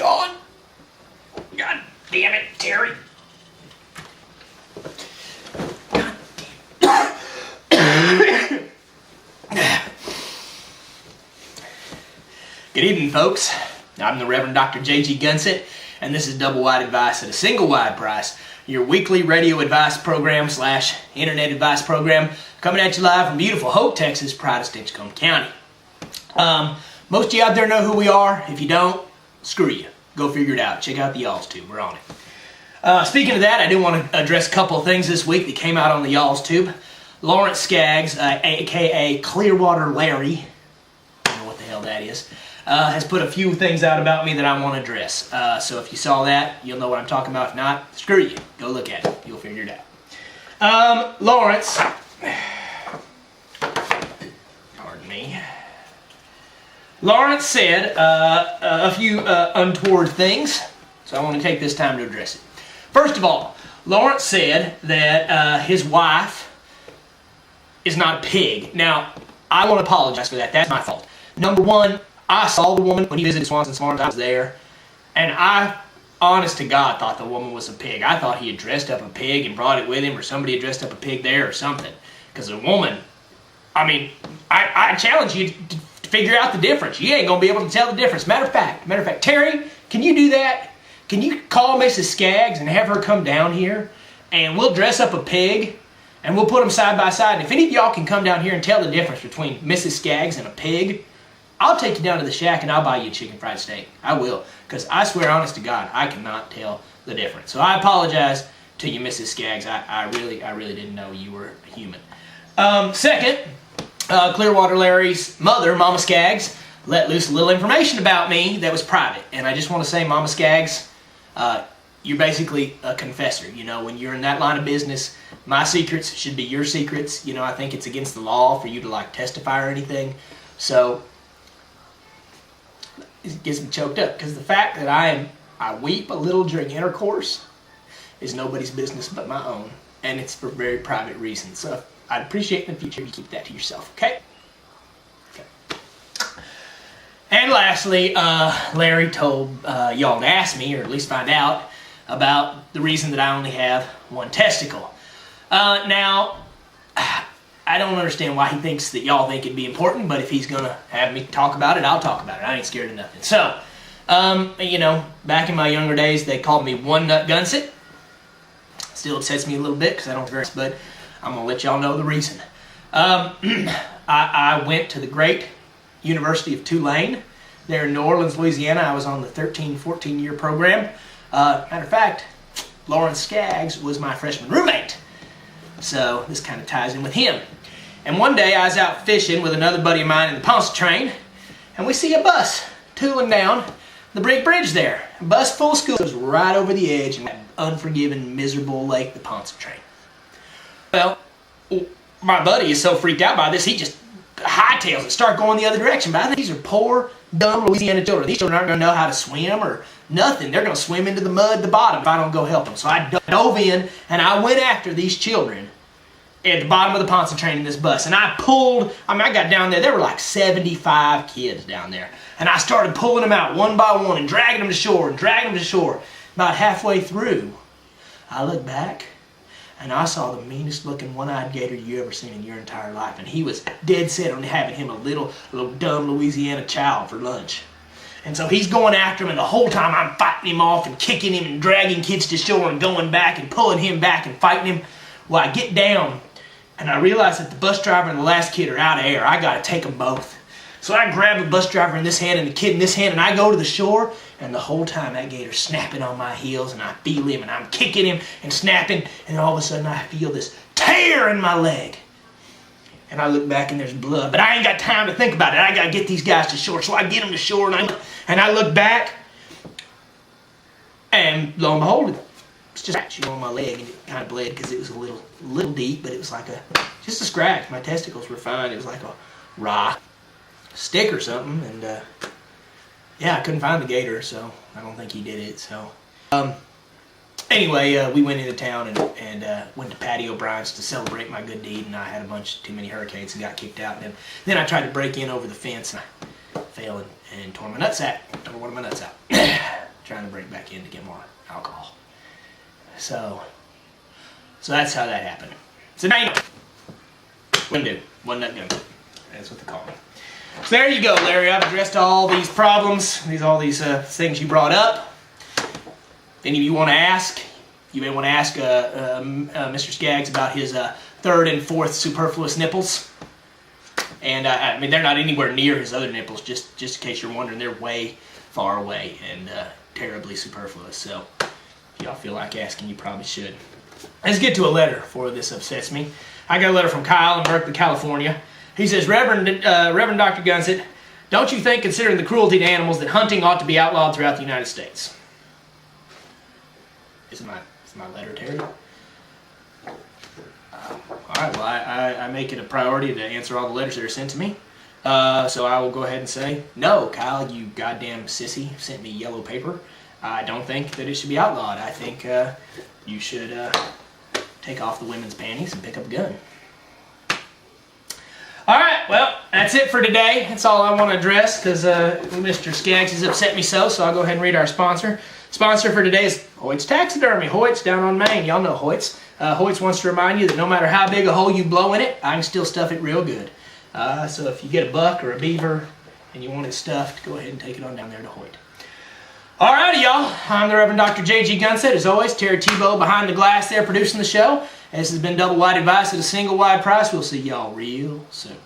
on. God damn it, Terry. Good evening, folks. I'm the Reverend Dr. J.G. Gunsett, and this is Double Wide Advice at a single wide price, your weekly radio advice program / internet advice program, coming at you live from beautiful Hope, Texas, proud of Stinchcombe County. Most of you out there know who we are. If you don't, screw you. Go figure it out. Check out the Y'all's Tube. We're on it. Speaking of that, I do want to address a couple of things this week that came out on the Y'all's Tube. Lawrence Skaggs, a.k.a. Clearwater Larry, I don't know what the hell that is, has put a few things out about me that I want to address. So if you saw that, you'll know what I'm talking about. If not, screw you. Go look at it. You'll figure it out. Lawrence, pardon me. Lawrence said a few untoward things, so I want to take this time to address it. First of all, Lawrence said that his wife is not a pig. Now, I want to apologize for that. That's my fault. Number one, I saw the woman when he visited Swanson Farms. I was there, and I, honest to God, thought the woman was a pig. I thought he had dressed up a pig and brought it with him, or somebody had dressed up a pig there or something. Because the woman, I mean, I challenge you to figure out the difference. You ain't going to be able to tell the difference. Matter of fact, Terry, can you do that? Can you call Mrs. Skaggs and have her come down here, and we'll dress up a pig, and we'll put them side by side. And if any of y'all can come down here and tell the difference between Mrs. Skaggs and a pig, I'll take you down to the shack and I'll buy you a chicken fried steak. I will. Because I swear, honest to God, I cannot tell the difference. So I apologize to you, Mrs. Skaggs. I really didn't know you were human. Second, Clearwater Larry's mother, Mama Skaggs, let loose a little information about me that was private. And I just want to say, Mama Skaggs, you're basically a confessor. You know, when you're in that line of business, my secrets should be your secrets. You know, I think it's against the law for you to, like, testify or anything. So it gets me choked up, because the fact that I weep a little during intercourse is nobody's business but my own, and it's for very private reasons. So I'd appreciate in the future you keep that to yourself, okay? And lastly, Larry told y'all to ask me, or at least find out, about the reason that I only have one testicle. Now, I don't understand why he thinks that y'all think it'd be important, but if he's going to have me talk about it, I'll talk about it. I ain't scared of nothing. So, you know, back in my younger days, they called me One Nut Gunsett. Still upsets me a little bit because I don't very, but I'm going to let y'all know the reason. I went to the great University of Tulane there in New Orleans, Louisiana. I was on the 14-year program. Matter of fact, Lawrence Skaggs was my freshman roommate. So this kind of ties in with him. And one day I was out fishing with another buddy of mine in the Pontchartrain, and we see a bus tooling down the big bridge there. A bus full of school goes right over the edge in that unforgiving, miserable lake, the Pontchartrain. Well, my buddy is so freaked out by this, he just hightails it, start going the other direction. But I think these are poor, dumb Louisiana children. These children aren't going to know how to swim or nothing. They're going to swim into the mud at the bottom if I don't go help them. So I dove in, and I went after these children at the bottom of the Pontchartrain in this bus. And I got down there. There were like 75 kids down there. And I started pulling them out one by one and dragging them to shore and dragging them to shore. About halfway through, I looked back, and I saw the meanest looking one-eyed gator you ever seen in your entire life. And he was dead set on having him a little dumb Louisiana child for lunch. And so he's going after him, and the whole time I'm fighting him off and kicking him and dragging kids to shore and going back and pulling him back and fighting him. Well, I get down, and I realize that the bus driver and the last kid are out of air. I got to take them both. So I grab the bus driver in this hand and the kid in this hand, and I go to the shore, and the whole time that gator's snapping on my heels, and I feel him, and I'm kicking him and snapping, and all of a sudden I feel this tear in my leg. And I look back and there's blood, but I ain't got time to think about it. I got to get these guys to shore. So I get them to shore, and I look back, and lo and behold, it's just a scratch on my leg, and it kind of bled because it was a little deep, but it was like just a scratch. My testicles were fine. It was like a raw stick or something, and yeah, I couldn't find the gator, so I don't think he did it. So anyway, we went into town and went to Patty O'Brien's to celebrate my good deed, and I had a bunch too many hurricanes and got kicked out. And then I tried to break in over the fence, and I fell and tore my nutsack. Tore one of my nuts out. trying to break back in to get more alcohol. So that's how that happened. So now you know. One dude, one nut gun. That's what they call me. So there you go, Larry. I've addressed all these problems, all these things you brought up. If any of you want to ask, you may want to ask Mr. Skaggs about his third and fourth superfluous nipples. And I mean, they're not anywhere near his other nipples, just in case you're wondering. They're way far away and terribly superfluous. So if y'all feel like asking, you probably should. Let's get to a letter for This Upsets Me. I got a letter from Kyle in Berkeley, California. He says, Reverend Dr. Gunsett, don't you think, considering the cruelty to animals, that hunting ought to be outlawed throughout the United States? Is my letter, Terry? All right, well, I make it a priority to answer all the letters that are sent to me. So I will go ahead and say, no, Kyle, you goddamn sissy, sent me yellow paper. I don't think that it should be outlawed. I think you should take off the women's panties and pick up a gun. All right, well, that's it for today. That's all I want to address because Mr. Skaggs has upset me so I'll go ahead and read our sponsor. Sponsor for today is Hoyt's Taxidermy. Hoyt's down on Main. Y'all know Hoyt's. Hoyt's wants to remind you that no matter how big a hole you blow in it, I can still stuff it real good. So if you get a buck or a beaver and you want it stuffed, go ahead and take it on down there to Hoyt. Alrighty, y'all. I'm the Reverend Dr. J.G. Gunsett. As always, Terry Tebow behind the glass there producing the show. This has been Double Wide Advice at a single wide price. We'll see y'all real soon.